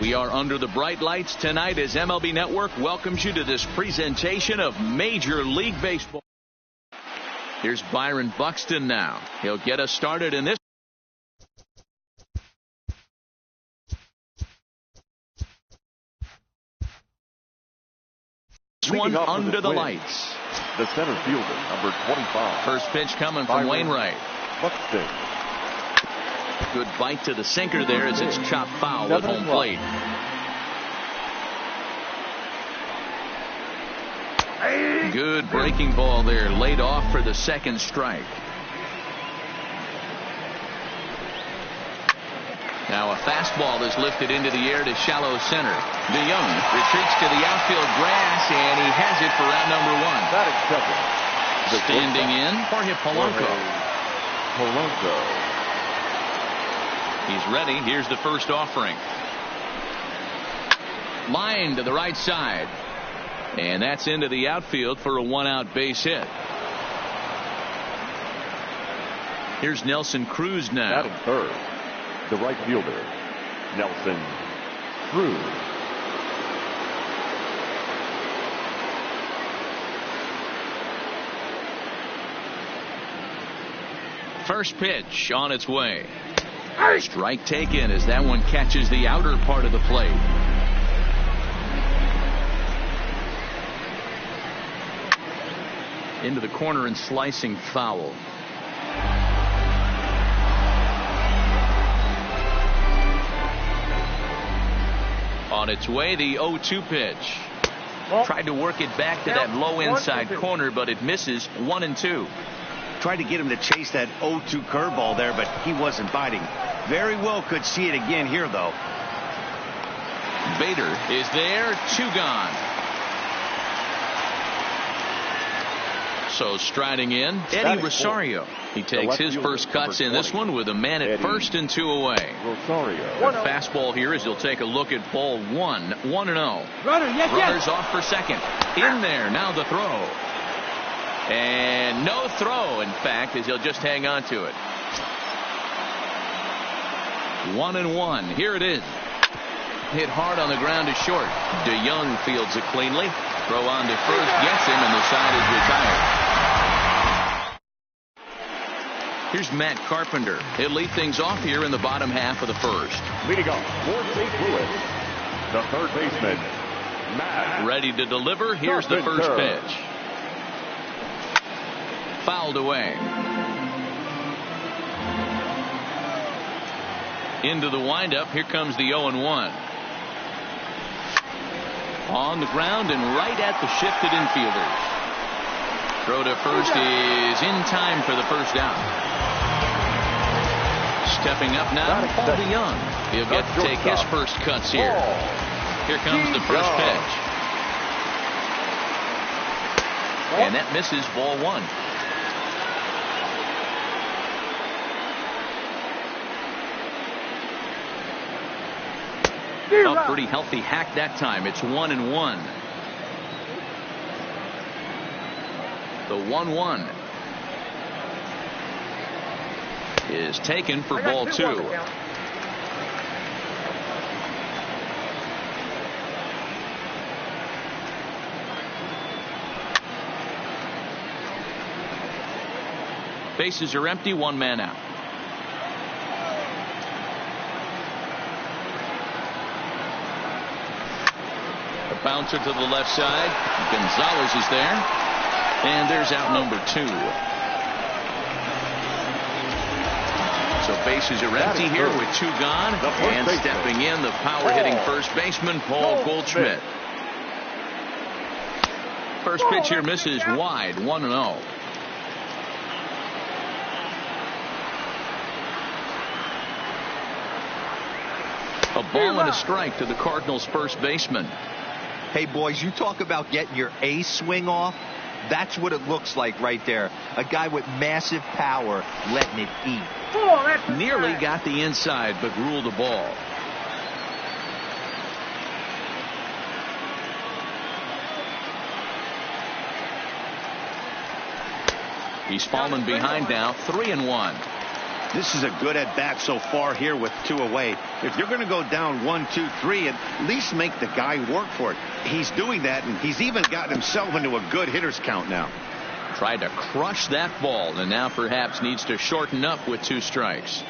We are under the bright lights tonight as MLB Network welcomes you to this presentation of Major League Baseball. Here's Byron Buxton now. He'll get us started in this one under the lights. The center fielder, number 25. First pitch coming from Wainwright. Buxton. Good bite to the sinker there as it's chopped foul at home plate. Good breaking ball there, laid off for the second strike. Now a fastball is lifted into the air to shallow center. DeYoung retreats to the outfield grass, and he has it for round number one. Standing in for Polanco. He's ready. Here's the first offering. Line to the right side. And that's into the outfield for a one-out base hit. Here's Nelson Cruz now. Batting third, the right fielder, Nelson Cruz. First pitch on its way. Strike taken as that one catches the outer part of the plate. Into the corner and slicing foul. On its way, the 0-2 pitch. Tried to work it back to that low inside corner, but it misses. 1-2. Tried to get him to chase that 0-2 curveball there, but he wasn't biting. Very well could see it again here, though. Bader is there. 2 gone. So striding in, Eddie Rosario. He takes his first cuts in this one with a man at first and 2 away. Rosario. The fastball here as he'll take a look at ball 1. 1-0. Runners off for second. In there. Now the throw. And no throw, in fact, as he'll just hang on to it. 1-1. Here it is. Hit hard on the ground to short. DeYoung fields it cleanly. Throw on to first, gets him, and the side is retired. Here's Matt Carpenter. He'll lead things off here in the bottom half of the first. Leading off for St. Louis, the third baseman, Matt. Ready to deliver. Here's the first pitch. Fouled away. Into the windup. Here comes the 0-1. On the ground and right at the shifted infielders. Throw to first is in time for the first down. Stepping up now, Paul DeYoung. He'll get to take his first cuts here. Here comes the first pitch. And that misses ball 1. A pretty healthy hack that time. It's 1-1. The 1-1 is taken for ball 2. Bases are empty. 1 man out. Bouncer to the left side. Gonzalez is there. And there's out number 2. So bases are empty here with 2 gone. And stepping in, the power-hitting first baseman, Paul Goldschmidt. First pitch here misses wide. 1-0. A ball and a strike to the Cardinals' first baseman. Hey, boys, you talk about getting your A swing off. That's what it looks like right there. A guy with massive power letting it eat. Nearly got the inside, but ruled the ball. He's fallen behind now. 3-1. This is a good at-bat so far here with 2 away. If you're going to go down 1, 2, 3, at least make the guy work for it. He's doing that, and he's even gotten himself into a good hitter's count now. Tried to crush that ball, and now perhaps needs to shorten up with 2 strikes.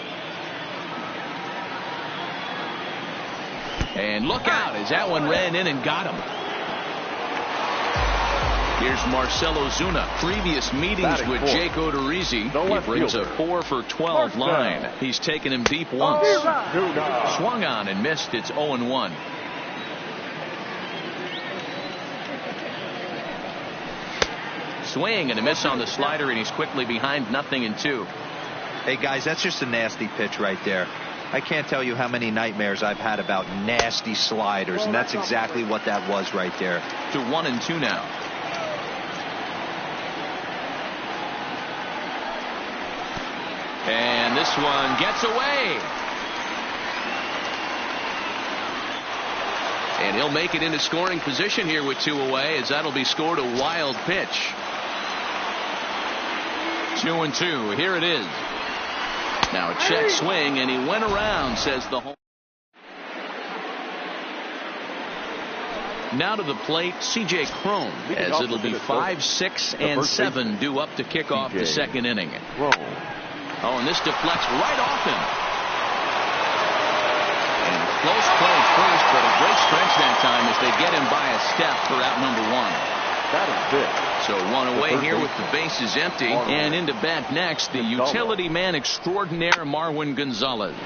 And look out as that one ran in and got him. Here's Marcelo Zuna. Previous meetings with Jake Odorizzi. He brings a 4 for 12 line. He's taken him deep once. Swung on and missed. It's 0-1. Swing and a miss on the slider, and he's quickly behind 0-2. Hey, guys, that's just a nasty pitch right there. I can't tell you how many nightmares I've had about nasty sliders, and that's exactly what that was right there. To 1-2 now. And this one gets away. And he'll make it into scoring position here with 2 away, as that'll be scored. A wild pitch. 2-2. Here it is. Now a check swing, and he went around, says the home. Now to the plate, C.J. Cron, as it'll be 5, 6, and 7 due up to kick off the second inning. Oh, and this deflects right off him. And close play at first, but a great stretch that time as they get him by a step for out number 1. That is it. So 1 away here with the bases empty. And into bat next, the utility man extraordinaire, Marwin Gonzalez.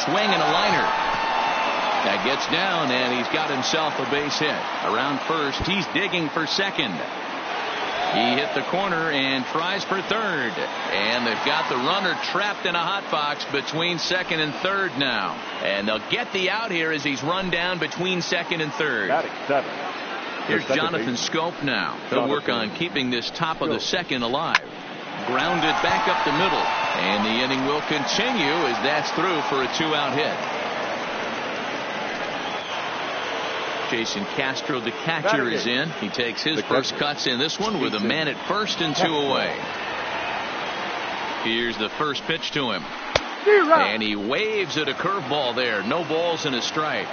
Swing and a liner. That gets down, and he's got himself a base hit. Around first, he's digging for second. He hit the corner and tries for third. And they've got the runner trapped in a hot box between second and third now. And they'll get the out here as he's run down between second and third. Here's Jonathan Scope now. He'll work on keeping this top of the second alive. Grounded back up the middle. And the inning will continue as that's through for a 2-out hit. Jason Castro, the catcher, is in. He takes his first cuts in this one with a man at first and 2 away. Here's the first pitch to him. And he waves at a curveball there. No balls and a strike.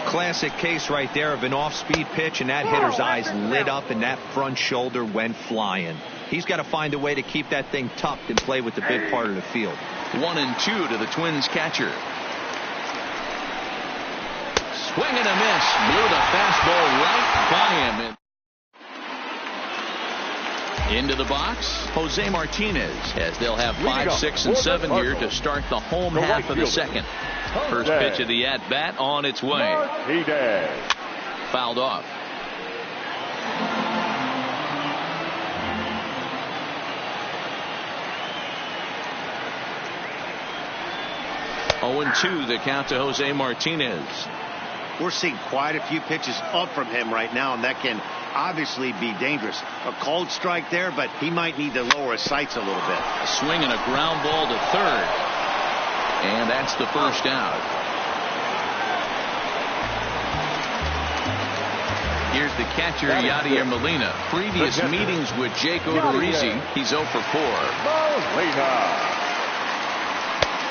Classic case right there of an off-speed pitch, and that hitter's eyes lit up and that front shoulder went flying. He's got to find a way to keep that thing tucked and play with the big part of the field. 1-2 to the Twins catcher. Swing and a miss. Blew the fastball right by him. Into the box, Jose Martinez, as they'll have 5, 6, and 7 here to start the home half of the second. First pitch of the at-bat on its way. Fouled off. Oh, 2 the count to Jose Martinez. We're seeing quite a few pitches up from him right now, and that can obviously be dangerous. A cold strike there, but he might need to lower his sights a little bit. A swing and a ground ball to third. And that's the first out. Here's the catcher, Yadier Molina. Previous meetings with Jake Odorizzi, he's 0 for 4.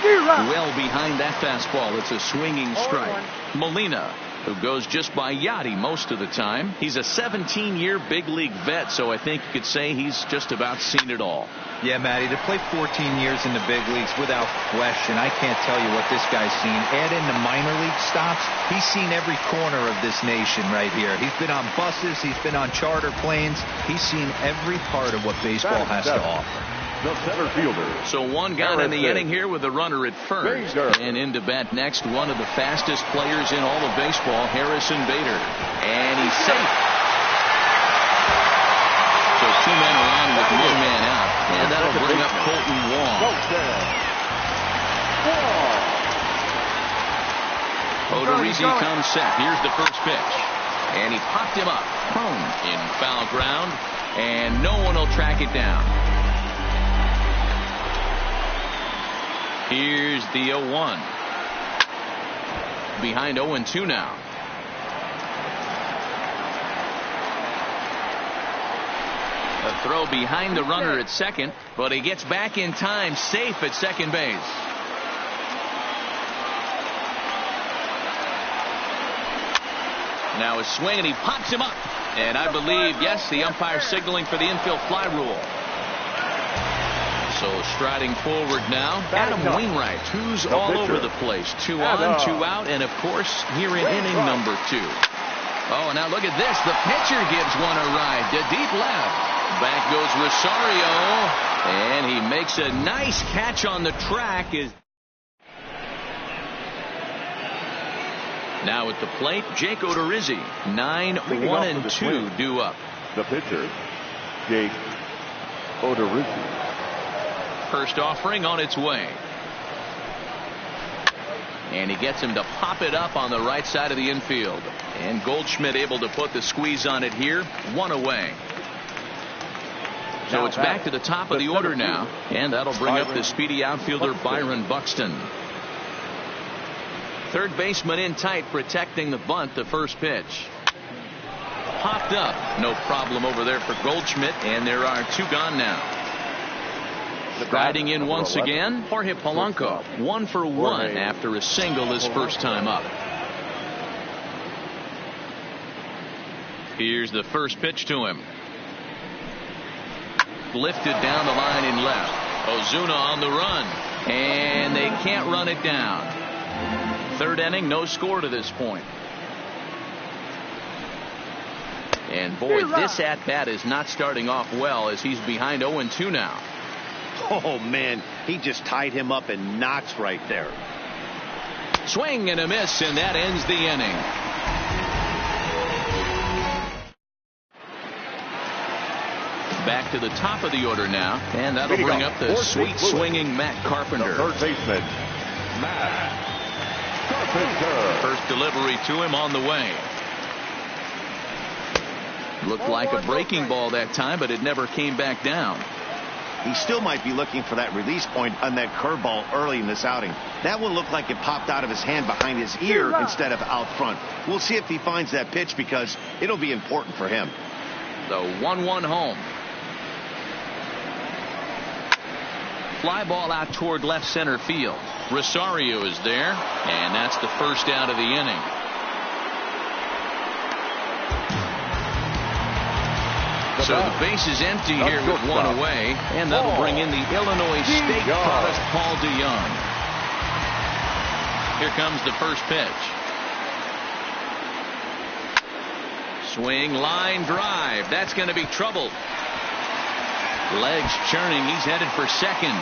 Well behind that fastball. It's a swinging strike. Molina, who goes just by Yachty most of the time. He's a 17-year big league vet, so I think you could say he's just about seen it all. Yeah, Matty, to play 14 years in the big leagues without question, I can't tell you what this guy's seen. Add in the minor league stops, he's seen every corner of this nation right here. He's been on buses, he's been on charter planes, he's seen every part of what baseball has to offer. The center fielder. So 1 got in the inning here with a runner at first. And into bat next, one of the fastest players in all of baseball, Harrison Bader. And he's safe. So 2 men are on with 1 man out. And that'll bring up Colton Wong. Odorizzi comes set. Here's the first pitch. And he popped him up. Prone in foul ground. And no one will track it down. Here's the 0-1. Behind 0-2 now. A throw behind the runner at second, but he gets back in time, safe at second base. Now a swing, and he pops him up. And I believe, yes, the umpire signaling for the infield fly rule. So striding forward now, Adam Wainwright, who's all over the place. 2 on, 2 out, and of course, here in inning number 2. Oh, now look at this. The pitcher gives one a ride to deep left. Back goes Rosario, and he makes a nice catch on the track. Now at the plate, Jake Odorizzi. 9-1-2 due up. The pitcher, Jake Odorizzi. First offering on its way. And he gets him to pop it up on the right side of the infield. And Goldschmidt able to put the squeeze on it here. 1 away. So it's back to the top of the order now. And that'll bring up the speedy outfielder Byron Buxton. Third baseman in tight, protecting the bunt. The first pitch. Popped up. No problem over there for Goldschmidt. And there are 2 gone now. Riding in once again, Jorge Polanco. 1 for 1 after a single his first time up. Here's the first pitch to him. Lifted down the line in left. Ozuna on the run. And they can't run it down. Third inning, no score to this point. And boy, this at-bat is not starting off well as he's behind 0-2 now. Oh, man, he just tied him up in knots right there. Swing and a miss, and that ends the inning. Back to the top of the order now, and that'll bring up the sweet swinging Matt Carpenter. Third baseman, Matt Carpenter. First delivery to him on the way. Looked like a breaking ball that time, but it never came back down. He still might be looking for that release point on that curveball early in this outing. That one looked like it popped out of his hand behind his ear instead of out front. We'll see if he finds that pitch because it'll be important for him. The 1-1 home. Fly ball out toward left center field. Rosario is there, and that's the first out of the inning. So the base is empty here with 1 away, and that'll bring in the Illinois State product, Paul DeYoung. Here comes the first pitch. Swing, line drive. That's going to be trouble. Legs churning. He's headed for second.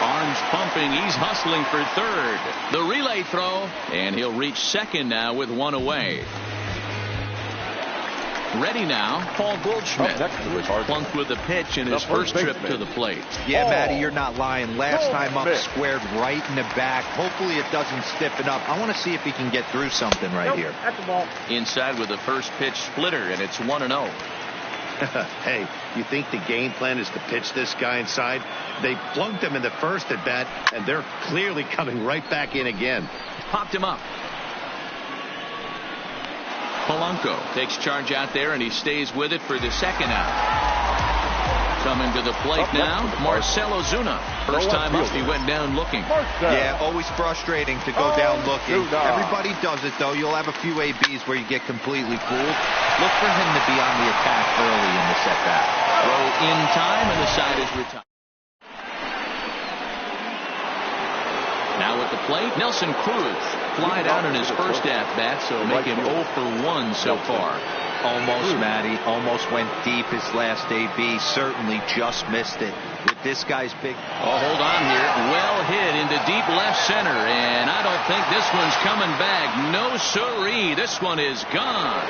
Arms pumping. He's hustling for third. The relay throw, and he'll reach second now with 1 away. Ready now, Paul Goldschmidt. Plunked with a pitch in his first trip to the plate. Yeah, Matty, you're not lying. Last time up, squared right in the back. Hopefully it doesn't stiffen up. I want to see if he can get through something right here. That's the ball. Inside with the first pitch splitter, and it's 1-0. Hey, you think the game plan is to pitch this guy inside? They plunked him in the first at bat, and they're clearly coming right back in again. Popped him up. Polanco takes charge out there, and he stays with it for the second out. Coming to the plate now, Marcell Ozuna. First time up, he went down looking. Yeah, always frustrating to go down looking. Everybody does it, though. You'll have a few ABs where you get completely fooled. Look for him to be on the attack early in the setback. Throw in time, and the side is retired. Now at the plate, Nelson Cruz. Flied out in his first at-bat, so make him 0 for 1 so far. Almost, Matty. Almost went deep his last AB. Certainly just missed it. With this guy's big... Oh, hold on here. Well hit into deep left center, and I don't think this one's coming back. No siree. This one is gone.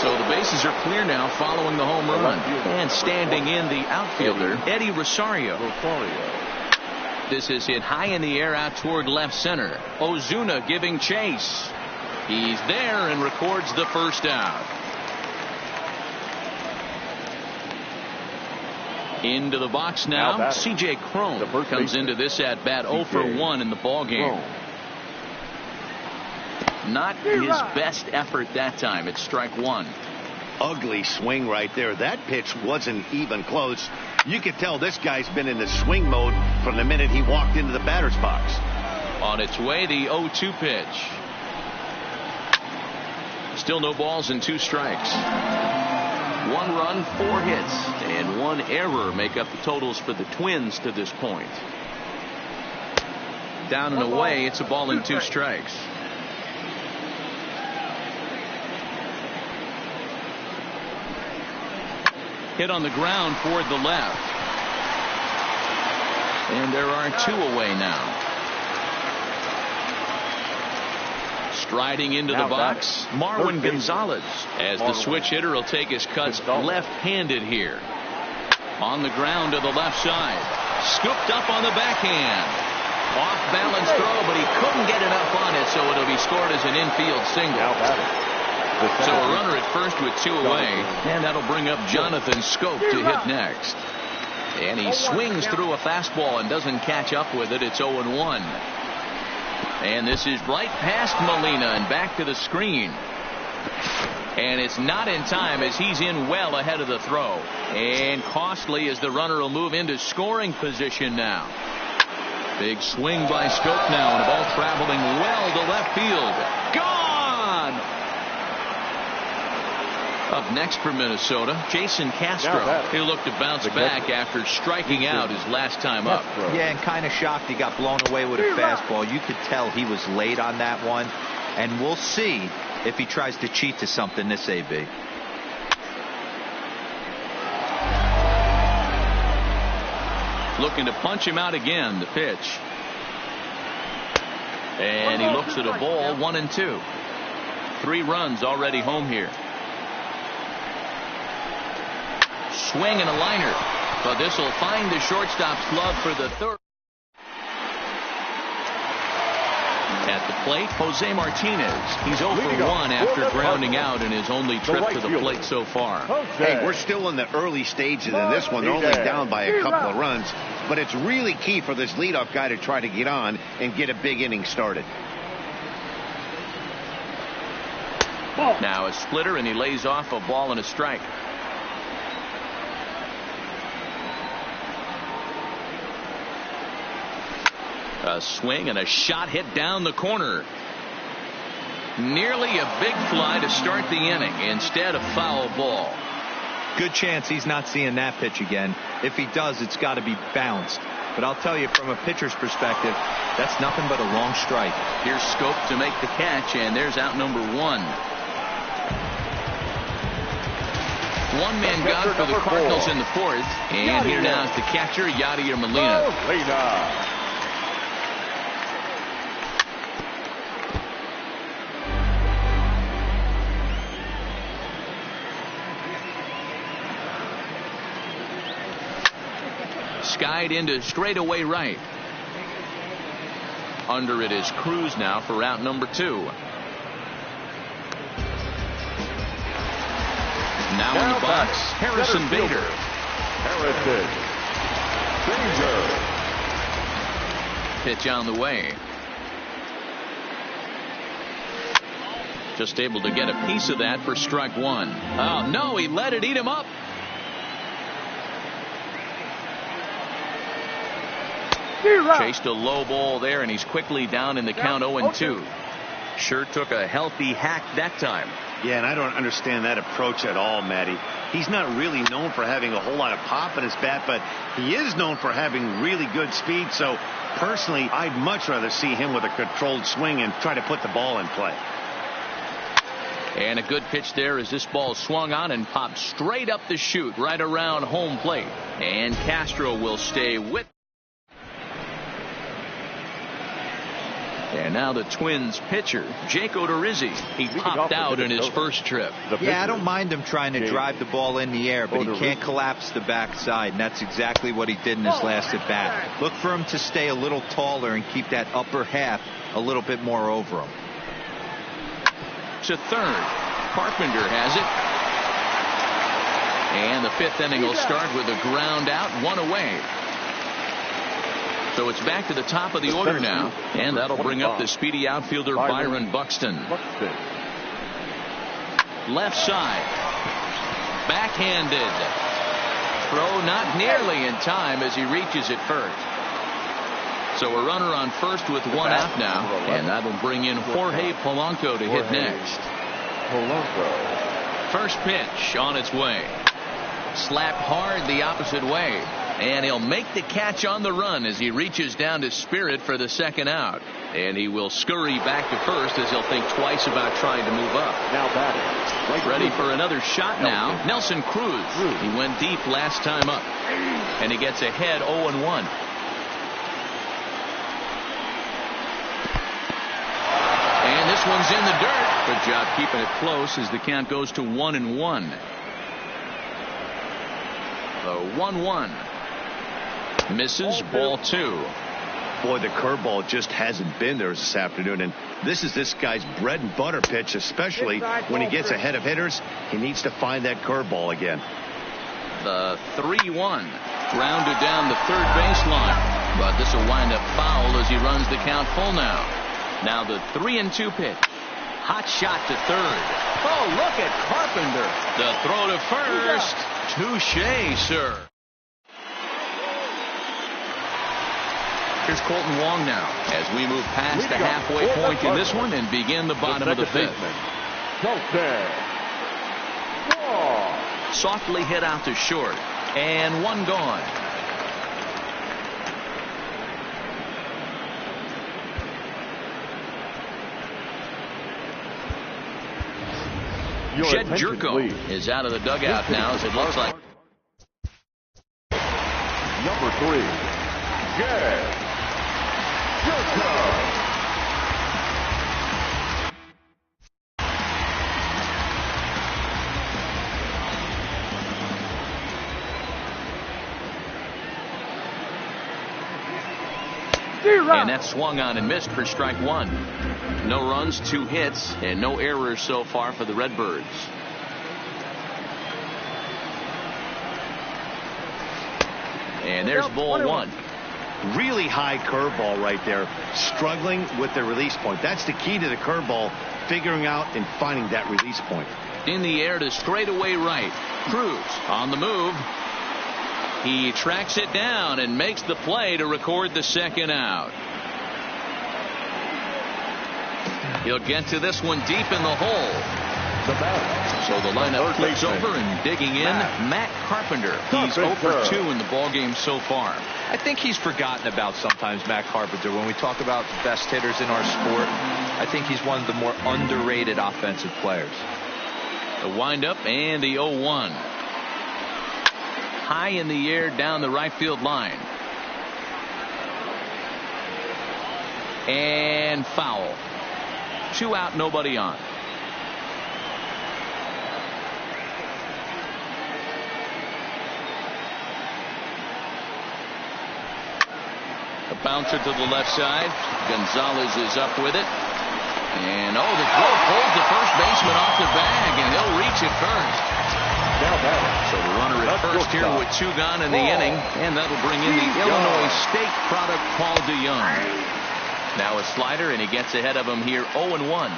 So the bases are clear now following the home run. And standing in the outfielder, Eddie Rosario. This is hit high in the air out toward left center. Ozuna giving chase. He's there and records the first out. Into the box now. C.J. Cron comes into this at bat 0 for 1 in the ball game. Not his best effort that time. It's strike 1. ugly swing right there. That pitch wasn't even close. You could tell this guy's been in the swing mode from the minute he walked into the batter's box. On its way, the 0-2 pitch. Still no balls and 2 strikes. 1 run, 4 hits, and 1 error make up the totals for the Twins to this point. Down and away, it's a ball and 2 strikes. Hit on the ground toward the left. And there are 2 away now. Striding into the box, Marwin Gonzalez, as the switch hitter will take his cuts left-handed here. On the ground to the left side. Scooped up on the backhand. Off-balance throw, but he couldn't get enough on it, so it'll be scored as an infield single. So a runner at first with 2 away, and that'll bring up Jonathan Scope to hit next. And he swings through a fastball and doesn't catch up with it. It's 0-1. And this is right past Molina and back to the screen. And it's not in time as he's in well ahead of the throw. And costly as the runner will move into scoring position now. Big swing by Scope now, and a ball traveling well to left field. Gone! Up next for Minnesota, Jason Castro. He'll look to bounce back after striking out his last time up. Yeah, and kind of shocked he got blown away with a fastball. You could tell he was late on that one. And we'll see if he tries to cheat to something this AB. Looking to punch him out again, the pitch. And he looks at a ball, 1-2. 3 runs already home here. Swing and a liner, but this will find the shortstop's glove for the 3rd. At the plate, Jose Martinez. He's 0 for 1 after grounding out in his only trip to the plate so far. Hey, we're still in the early stages of this one. They're only down by a couple of runs, but it's really key for this leadoff guy to try to get on and get a big inning started. Now a splitter, and he lays off a ball and a strike. A swing and a shot hit down the corner. Nearly a big fly to start the inning. Instead, a foul ball. Good chance he's not seeing that pitch again. If he does, it's got to be bounced. But I'll tell you, from a pitcher's perspective, that's nothing but a long strike. Here's Scope to make the catch, and there's out number 1. One-man got for the Cardinals in the 4th. And here now is the catcher, Yadier Molina. Skied into straightaway right. Under it is Cruz now for out number 2. Now in the box, Harrison Bader. Pitch on the way. Just able to get a piece of that for strike 1. Oh, no, he let it eat him up. Chased a low ball there, and he's quickly down in the count 0-2. Sure took a healthy hack that time. Yeah, and I don't understand that approach at all, Matty. He's not really known for having a whole lot of pop in his bat, but he is known for having really good speed. So, personally, I'd much rather see him with a controlled swing and try to put the ball in play. And a good pitch there as this ball swung on and popped straight up the chute right around home plate. And Castro will stay with. And now the Twins pitcher, Jake Odorizzi. He popped out in his first trip. Yeah, I don't mind him trying to drive the ball in the air, but he can't collapse the backside, and that's exactly what he did in his last at bat. Look for him to stay a little taller and keep that upper half a little bit more over him. To third. Carpenter has it. And the 5th inning will start with a ground out, 1 away. So it's back to the top of the order now, and that'll bring up the speedy outfielder Byron Buxton. Left side. backhanded. Throw not nearly in time as he reaches it first. So a runner on first with one out now, and that'll bring in Jorge Polanco to hit next. First pitch on its way. Slapped hard the opposite way, and he'll make the catch on the run as he reaches down to Spirit for the second out. And he will scurry back to first as he'll think twice about trying to move up. Now batting. Ready for another shot now. Nelson Cruz. He went deep last time up, and he gets ahead 0-1. And this one's in the dirt. Good job keeping it close as the count goes to 1-1. The 1-1. Misses, ball 2. Boy, the curveball just hasn't been there this afternoon, and this is this guy's bread and butter pitch, especially when he gets ahead of hitters. He needs to find that curveball again. The 3-1. Grounded down the third baseline, but this will wind up foul as he runs the count full now. Now the 3-2 pitch. Hot shot to third. Oh, look at Carpenter. The throw to first. Touché, sir. Here's Colton Wong now as we move past the halfway point in this one and begin the bottom of the fifth. Softly hit out to short, and one gone. Semp3rJuggal0's is out of the dugout now as it looks like. Number 3, Semp3rJuggal0's. And that swung on and missed for strike 1. No runs, 2 hits, and no errors so far for the Redbirds. And there's ball 1. Really high curveball right there. Struggling with the release point. That's the key to the curveball, figuring out and finding that release point. In the air to straightaway right. Cruz on the move. He tracks it down and makes the play to record the second out. He'll get to this one deep in the hole. So the lineup flips over and digging in, Matt Carpenter. He's 0 for 2 in the ballgame so far. I think he's forgotten about sometimes, Matt Carpenter. When we talk about the best hitters in our sport, I think he's one of the more underrated offensive players. The windup and the 0-1. High in the air down the right field line. And foul. 2 out, nobody on. A bouncer to the left side. Gonzalez is up with it. And the throw pulls the first baseman off the bag, and he'll reach it first. So the runner at first here with 2 gone in the inning, and that'll bring in the Illinois State product Paul DeYoung. Now a slider, and he gets ahead of him here 0-1.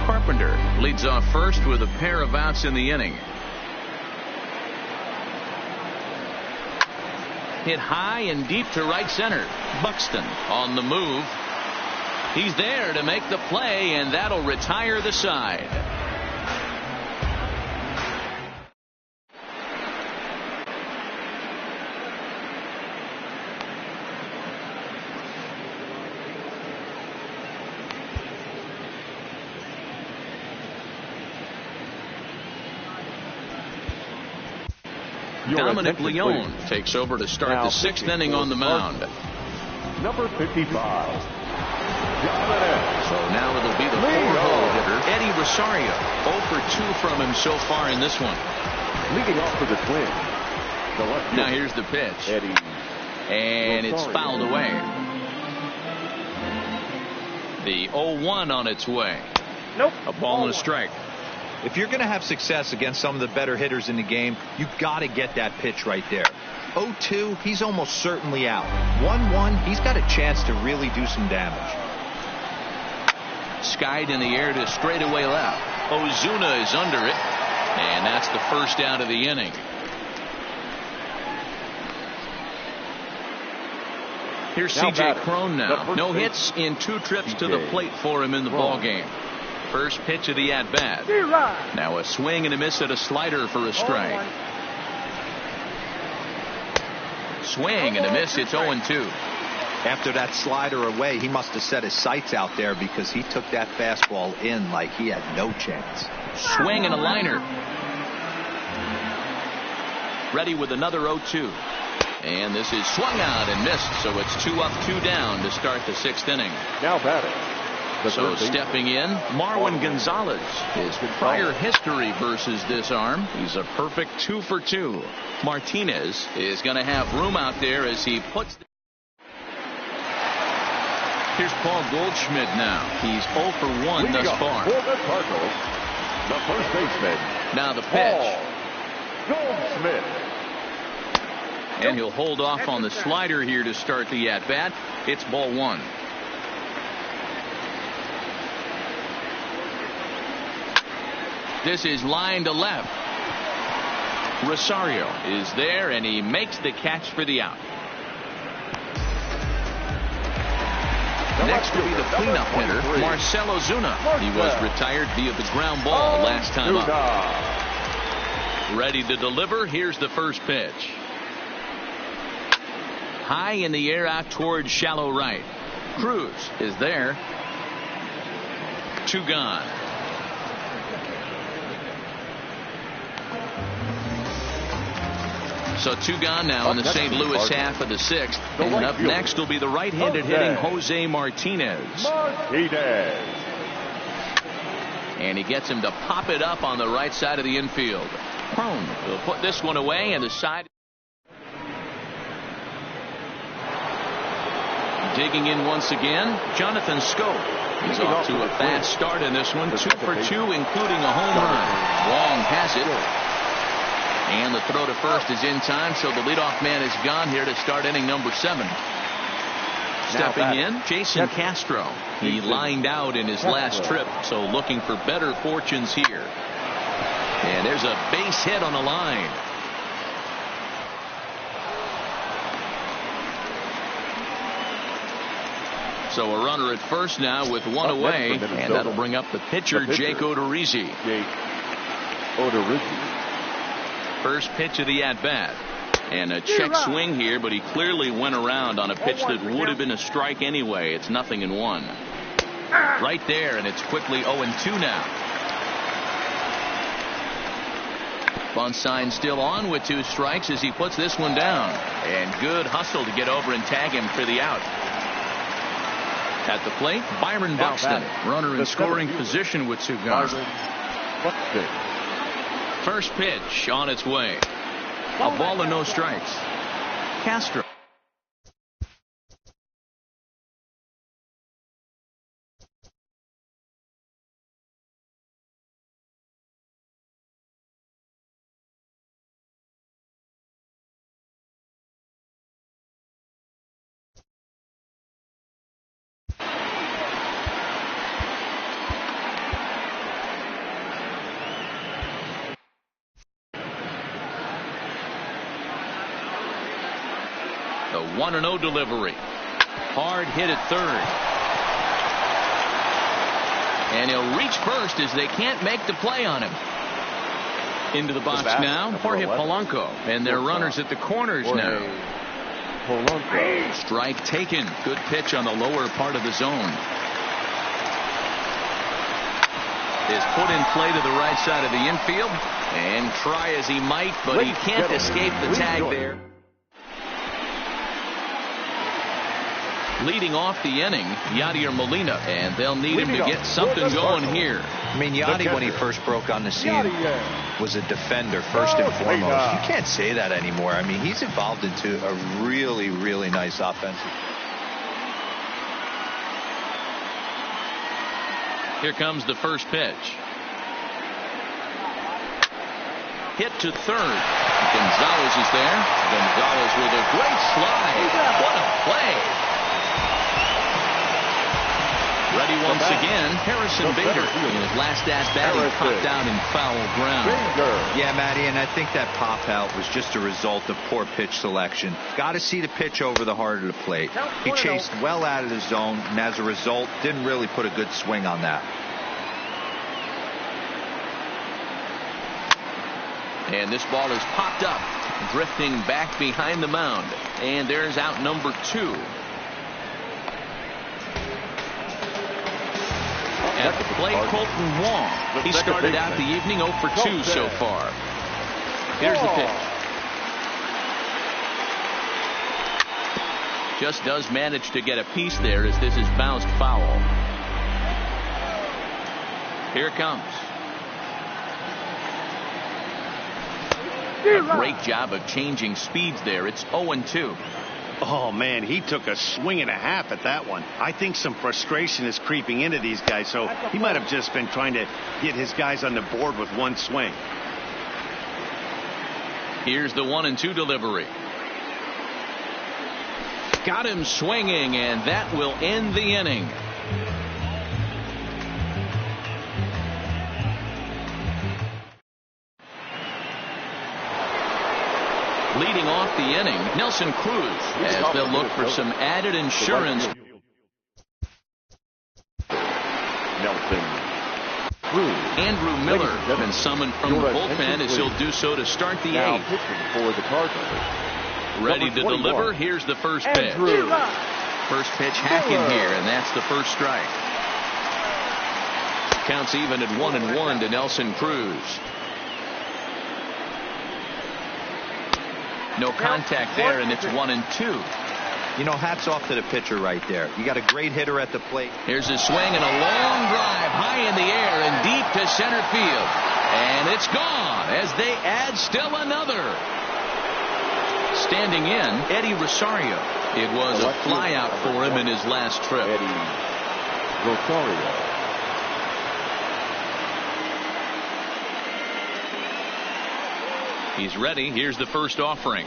Carpenter leads off first with a pair of outs in the inning. Hit high and deep to right center. Buxton on the move. He's there to make the play, and that'll retire the side. Dominic Leone takes over to start the 6th inning on the mound. Number 55. So now it'll be the 4-hole hitter, Eddie Rosario. 0 for 2 from him so far in this one. Leading off for the Twins. Now here's the pitch. Eddie. And it's fouled away. The 0-1 on its way. Nope. A ball and a strike. If you're going to have success against some of the better hitters in the game, you've got to get that pitch right there. 0-2, he's almost certainly out. 1-1, he's got a chance to really do some damage. Skied in the air to straightaway left. Ozuna is under it, and that's the first out of the inning. Here's C.J. Cron now. No hits in 2 trips to the plate for him in the ballgame. First pitch of the at-bat. Now a swing and a miss at a slider for a strike. Swing and a miss. It's 0-2. After that slider away, he must have set his sights out there because he took that fastball in like he had no chance. Swing and a liner. Ready with another 0-2. And this is swung out and missed, so it's 2 up, 2 down to start the 6th inning. Now batting. So stepping in, Marwin Gonzalez. His prior history versus this arm, he's a perfect 2 for 2. Martinez is going to have room out there as he puts. Here's Paul Goldschmidt now. He's 0 for 1 thus far. For the Cardinals, the first baseman. Now the pitch. Goldschmidt. And he'll hold off on the slider here to start the at-bat. It's ball 1. This is line to left. Rosario is there, and he makes the catch for the out. Next will be the cleanup hitter, Marcell Ozuna. He was retired via the ground ball last time up. Ready to deliver. Here's the first pitch. High in the air out towards shallow right. Cruz is there. 2 gone. So 2 gone now in the St. Louis half of the 6th. And up next will be the right-handed hitting Jose Martinez. And he gets him to pop it up on the right side of the infield. Cron will put this one away, and the side. Digging in once again, Jonathan Schoop. He's off to a fast start in this one. 2 for 2, including a home run. Wong has it. And the throw to first is in time, so the leadoff man is gone here to start inning number 7. Stepping in, Jason Castro. He lined out in his last trip, so looking for better fortunes here. And there's a base hit on the line. So a runner at first now with 1 away, and that'll bring up the pitcher, Jake Odorizzi. First pitch of the at-bat. And a check swing here, but he clearly went around on a pitch that would have been a strike anyway. It's 0-1. Right there, and it's quickly 0-2 now. Bunt sign still on with 2 strikes as he puts this one down. And good hustle to get over and tag him for the out. At the plate, Byron Buxton, runner in scoring position with 2 gone. First pitch on its way. A ball and no strikes. Castro. The 1-0 delivery. Hard hit at third. And he'll reach first as they can't make the play on him. Into the box now, Jorge Polanco. And their runners at the corners now. Strike taken. Good pitch on the lower part of the zone. Is put in play to the right side of the infield. And try as he might, but he can't escape the tag there. Leading off the inning, Yadier Molina, and they'll need him to get something going here. I mean, Yadi, when he first broke on the scene, was a defender first and foremost. You can't say that anymore. I mean, he's evolved into a really, really nice offensive. Here comes the first pitch. Hit to third. Gonzalez is there. Gonzalez with a great slide. What a play. Ready once again, Harrison Bader. In his last at-bat, he popped out in foul ground. Yeah, Matty, and I think that pop-out was just a result of poor pitch selection. Got to see the pitch over the heart of the plate. He chased well out of the zone, and as a result, didn't really put a good swing on that. And this ball is popped up, drifting back behind the mound. And there's out number 2. At the plate, Colton Wong. He started out the evening 0 for 2 so far. Here's the pitch. Just does manage to get a piece there as this is bounced foul. Here it comes. A great job of changing speeds there. It's 0-2. Oh, man, he took a swing and a half at that one. I think some frustration is creeping into these guys, so he might have just been trying to get his guys on the board with one swing. Here's the 1-2 delivery. Got him swinging, and that will end the inning. Leading off the inning, Nelson Cruz, as they'll look for some added insurance. Nelson Cruz. Andrew Miller has been summoned from the bullpen as he'll do so to start the 8th. For the Cardinals. Ready to deliver. Here's the first pitch. First pitch hacking here, and that's the first strike. Counts even at 1-1 to Nelson Cruz. No contact there, and it's 1-2. You know, hats off to the pitcher right there. You got a great hitter at the plate. Here's a swing and a long drive high in the air and deep to center field. And it's gone as they add still another. Standing in, Eddie Rosario. It was a flyout for him in his last trip. Eddie Rosario. He's ready. Here's the first offering.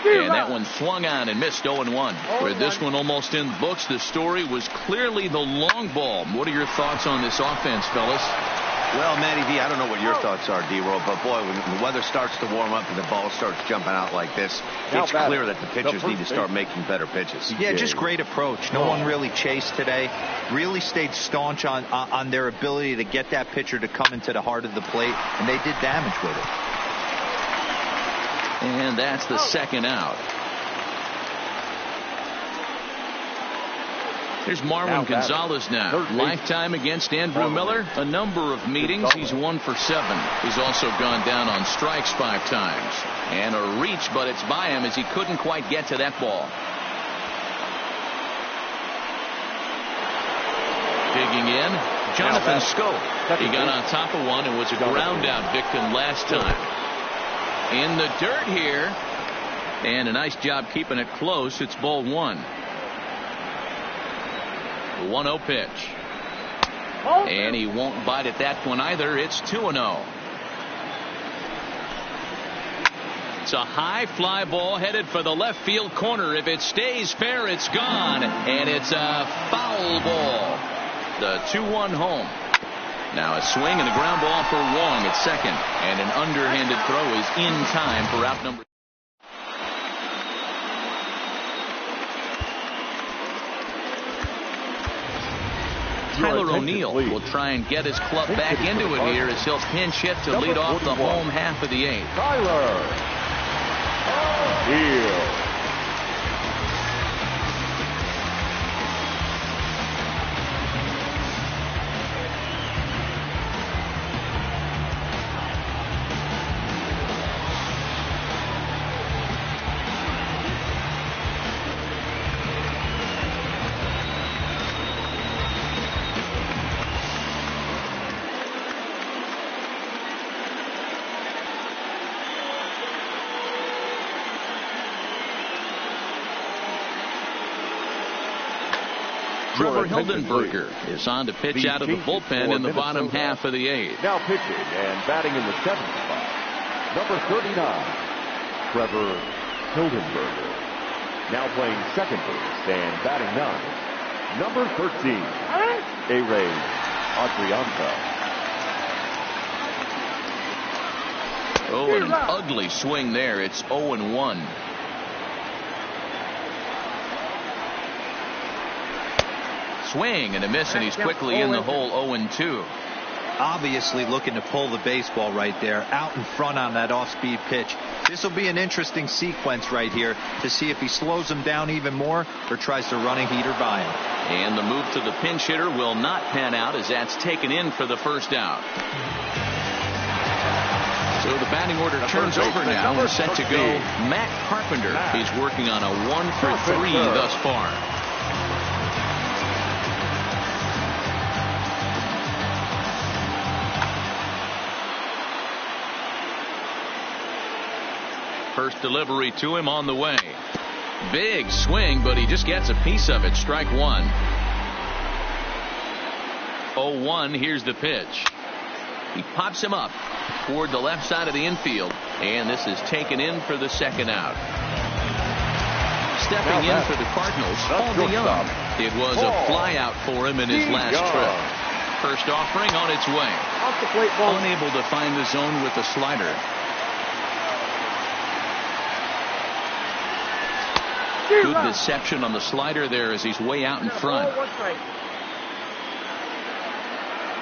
And that one swung on and missed 0-1. With this one almost in the books, the story was clearly the long ball. What are your thoughts on this offense, fellas? Well, Matty V, I don't know what your thoughts are, D-Roll, but boy, when the weather starts to warm up and the ball starts jumping out like this, it's clear that the pitchers need to start making better pitches. Yeah, just great approach. No one really chased today. Really stayed staunch on their ability to get that pitcher to come into the heart of the plate, and they did damage with it. And that's the second out. Here's Marwin Gonzalez now. Lifetime against Andrew Miller. A number of meetings. He's 1 for 7. He's also gone down on strikes 5 times. And a reach, but it's by him as he couldn't quite get to that ball. Digging in, Jonathan Scope. He got on top of one and was a ground out victim last time. In the dirt here, and a nice job keeping it close. It's ball 1. The 1-0 pitch. And he won't bite at that one either. It's 2-0. It's a high fly ball headed for the left field corner. If it stays fair, it's gone. And it's a foul ball. The 2-1 home. Now a swing and a ground ball for Wong at second. And an underhanded throw is in time for out number. Tyler O'Neill will try and get his club back into it here as he'll pinch hit to lead off the home half of the 8th. Tyler O'Neill. Trevor Hildenberger is on to pitch out of the bullpen in the bottom half of the 8th. Now pitching and batting in the 7th spot, number 39, Trevor Hildenberger. Now playing second base and batting ninth, number 13, A-Ray Adrianza. Oh, and an ugly swing there. It's 0-1. Swing and a miss, and he's quickly in the hole. 0-2. Obviously looking to pull the baseball right there, out in front on that off-speed pitch. This will be an interesting sequence right here to see if he slows him down even more or tries to run a heater by him. And the move to the pinch hitter will not pan out as that's taken in for the first out. So the batting order turns over now. We're set to go. Matt Carpenter. He's working on a 1-for-3 thus far. First delivery to him on the way. Big swing, but he just gets a piece of it. Strike one. 0-1. Here's the pitch. He pops him up toward the left side of the infield, and this is taken in for the second out. Stepping in for the Cardinals, Paul DeYoung. It was a flyout for him in his last trip. First offering on its way. Unable to find the zone with the slider. Good deception on the slider there as he's way out in front.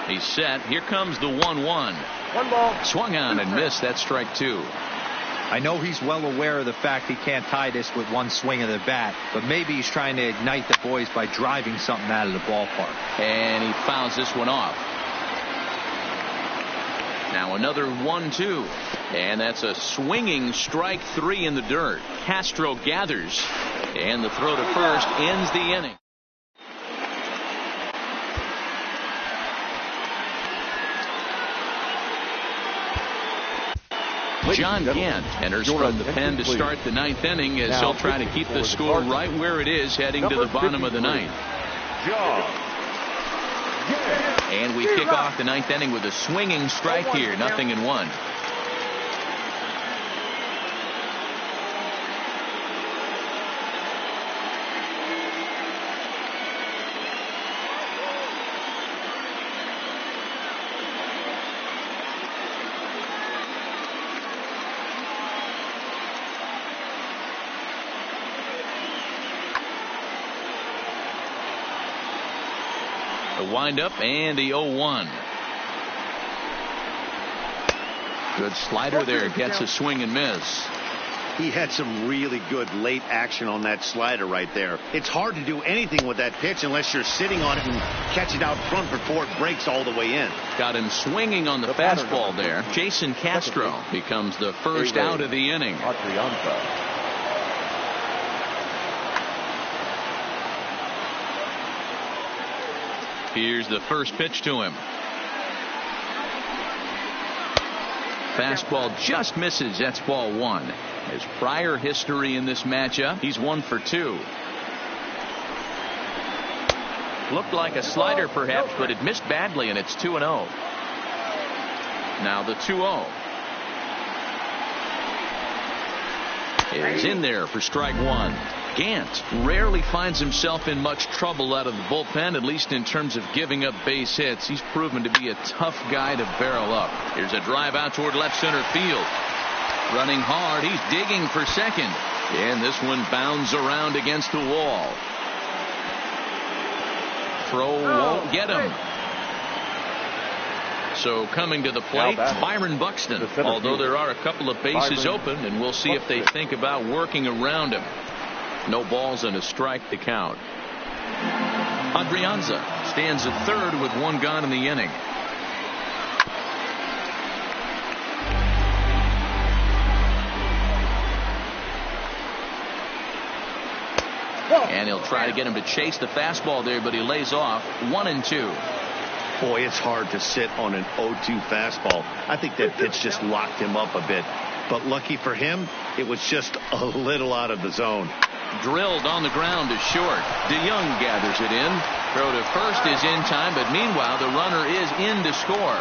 He's set. Here comes the 1-1. One ball. Swung on and missed. That's strike two. I know he's well aware of the fact he can't tie this with one swing of the bat, but maybe he's trying to ignite the boys by driving something out of the ballpark. And he fouls this one off. Now another 1-2. And that's a swinging strike three in the dirt. Castro gathers. And the throw to first ends the inning. John Gant enters from the pen to start the ninth inning as he'll try to keep the score right where it is heading to the bottom of the ninth. And we kick off the ninth inning with a swinging strike here. 0-1. The windup and the 0-1. Good slider there. Gets a swing and miss. He had some really good late action on that slider right there. It's hard to do anything with that pitch unless you're sitting on it and catch it out front before it breaks all the way in. Got him swinging on the fastball there. Jason Castro becomes the first out of the inning. Here's the first pitch to him. Fastball just misses. That's ball one. His prior history in this matchup, he's 1 for 2. Looked like a slider perhaps, but it missed badly, and it's 2-0. Now the 2-0 is in there for strike one. Gant rarely finds himself in much trouble out of the bullpen, at least in terms of giving up base hits. He's proven to be a tough guy to barrel up. Here's a drive out toward left center field. Running hard. He's digging for second. And this one bounds around against the wall. Throw won't get him. So coming to the plate, Byron Buxton. Although there are a couple of bases open, and we'll see if they think about working around him. No balls and a strike to count. Adrianza stands at third with one gone in the inning. And he'll try to get him to chase the fastball there, but he lays off. 1-2. Boy, it's hard to sit on an 0-2 fastball. I think that pitch just locked him up a bit. But lucky for him, it was just a little out of the zone. Drilled on the ground to short. DeYoung gathers it in. Throw to first is in time, but meanwhile the runner is in to score.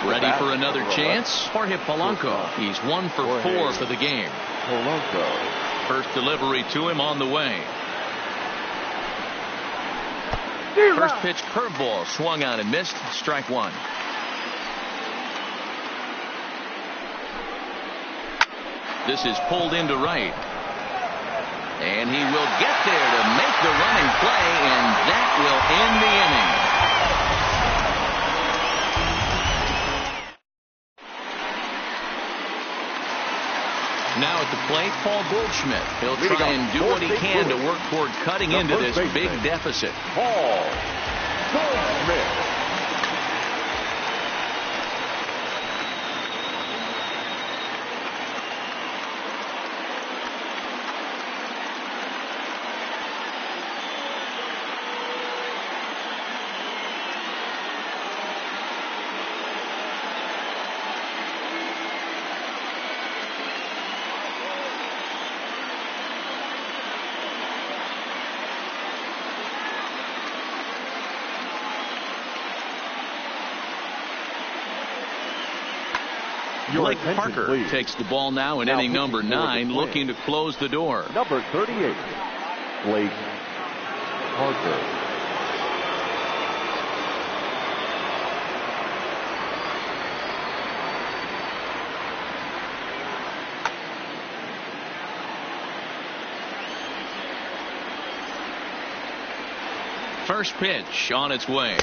Ready for another chance? Jorge Polanco. He's 1 for 4 for the game. Polanco. First delivery to him on the way. First pitch curveball swung on and missed. Strike 1. This is pulled into right. And he will get there to make the running play, and that will end the inning. Now at the plate, Paul Goldschmidt. He'll try and do what he can to work toward cutting into this big deficit. Paul Goldschmidt. Blake Parker takes the ball now in inning number 9, looking to close the door. Number 38, Blake Parker. First pitch on its way.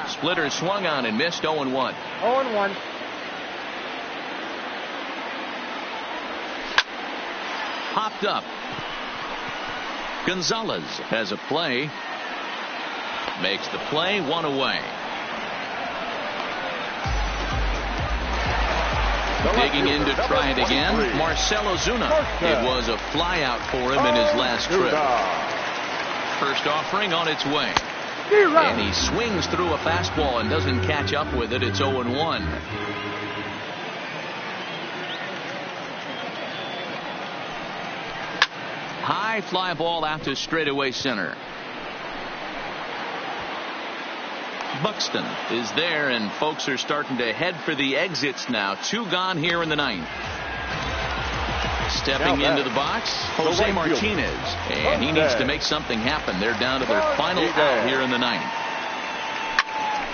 Splitter swung on and missed. 0-1. 0-1. Popped up. Gonzalez has a play. Makes the play, 1 away. Digging in to try it again, Marcell Ozuna. It was a fly out for him in his last trip. First offering on its way. And he swings through a fastball and doesn't catch up with it. It's 0-1. High fly ball out to straightaway center. Buxton is there, and folks are starting to head for the exits now. 2 gone here in the 9th. Stepping into the box, Jose Martinez, and he needs to make something happen. They're down to their final out here in the 9th.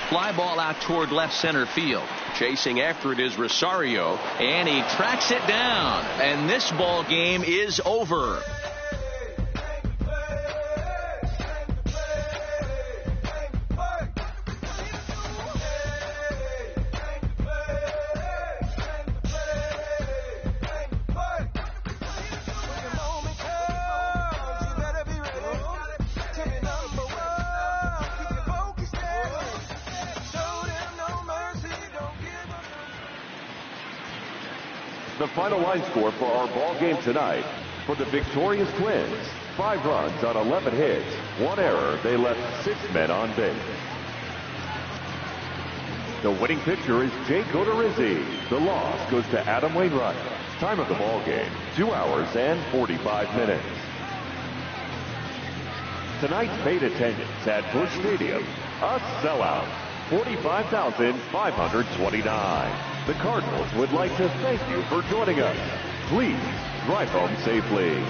Fly ball out toward left center field. Chasing after it is Rosario, and he tracks it down, and this ball game is over. The final line score for our ball game tonight: for the victorious Twins, 5 runs on 11 hits, 1 error. They left 6 men on base. The winning pitcher is Jake Odorizzi. The loss goes to Adam Wainwright. Time of the ball game, 2 hours and 45 minutes. Tonight's paid attendance at Busch Stadium, a sellout, 45,529. The Cardinals would like to thank you for joining us. Please drive home safely.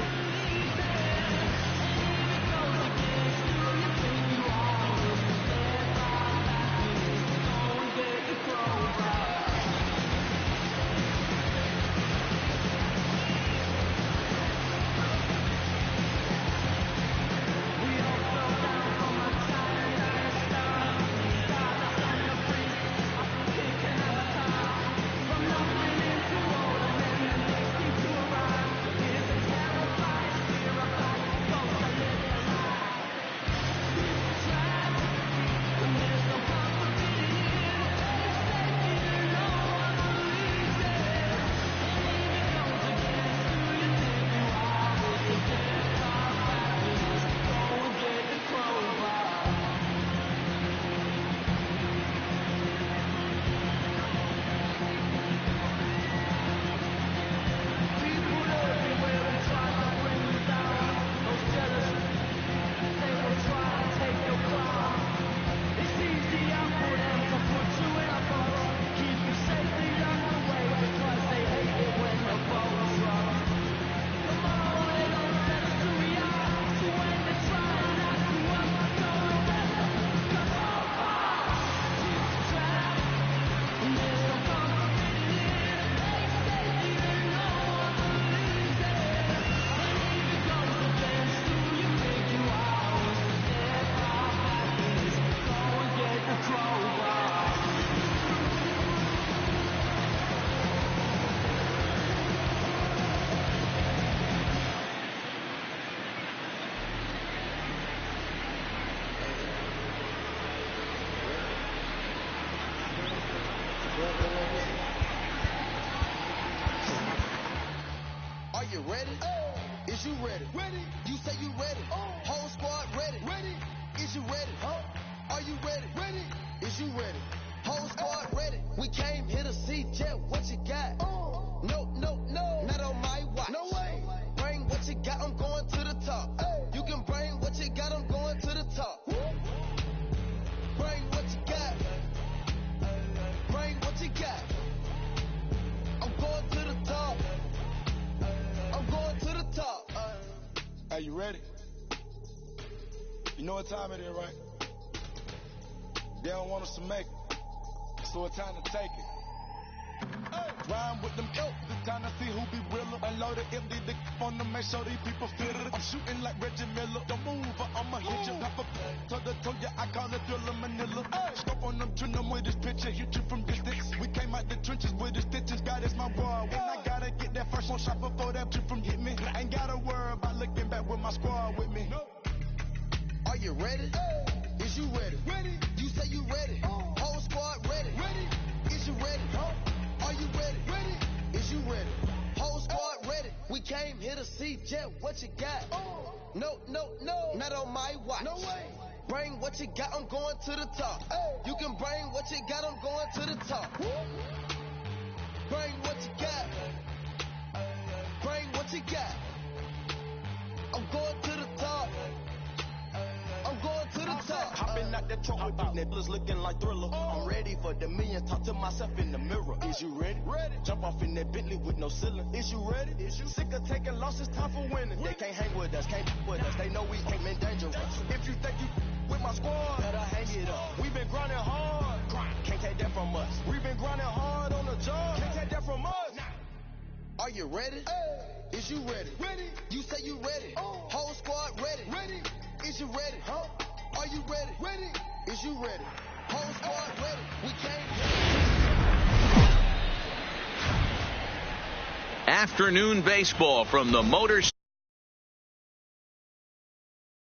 ready? Is you ready? Ready. You say you ready. Whole squad ready. Ready. Is you ready? Are you ready? Ready. Is you ready? Whole squad ready. We came here to see Jet. What you got? No, no, no. Not on my watch. No way. Bring what you got. I'm going to the top. You can bring what you got. I'm going to the top. Bring what you got. Bring what you got. I'm going to the top. I'm going to the top. Are you ready? You know what time it is, right? They don't want us to make it, so it's time to take it. Rhyme with them ilk, it's time to see who be realer. Unload it, empty the on them, make sure these people feel it. I'm shooting like Reggie Miller. Don't move or I'ma hit you. Pop up to ya, I call it Thriller Manila. Scope on them, trim them with this picture, hit you from distance. We came out the trenches with the stitches, God is my boy. When I gotta get that first one shot before that trip from hit me. Ain't gotta worry about looking back with my squad with me. Are you ready? Is you ready? Ready. You say you ready. Whole squad ready. Ready. Is you ready? Are you ready? Ready. Is you ready? Whole squad ready. We came here to see Jet. What you got? No, no, no. Not on my watch. No way. Bring what you got. I'm going to the top. You can bring what you got. I'm going to the top. Bring what you got. Bring what you got. I'm going to the top. I'm going to the top. Hopping out that truck with these niggas looking like Thriller. I'm ready for the million. Talk to myself in the mirror. Is you ready? Ready. Jump off in that Bentley with no ceiling. Is you ready? Is you sick of taking losses? Time for winning. They can't hang with us, can't with us. They know we ain't been dangerous. If you think you with my squad, better hang it up. We been grinding hard. Can't take that from us. We been grinding hard on the job. Can't take that from us. Are you ready? Is you ready? Ready. You say you ready. Whole squad ready. Ready. Is you ready? Are you ready? Ready. Is you ready? Whole squad ready. We came. Afternoon baseball from the Motors.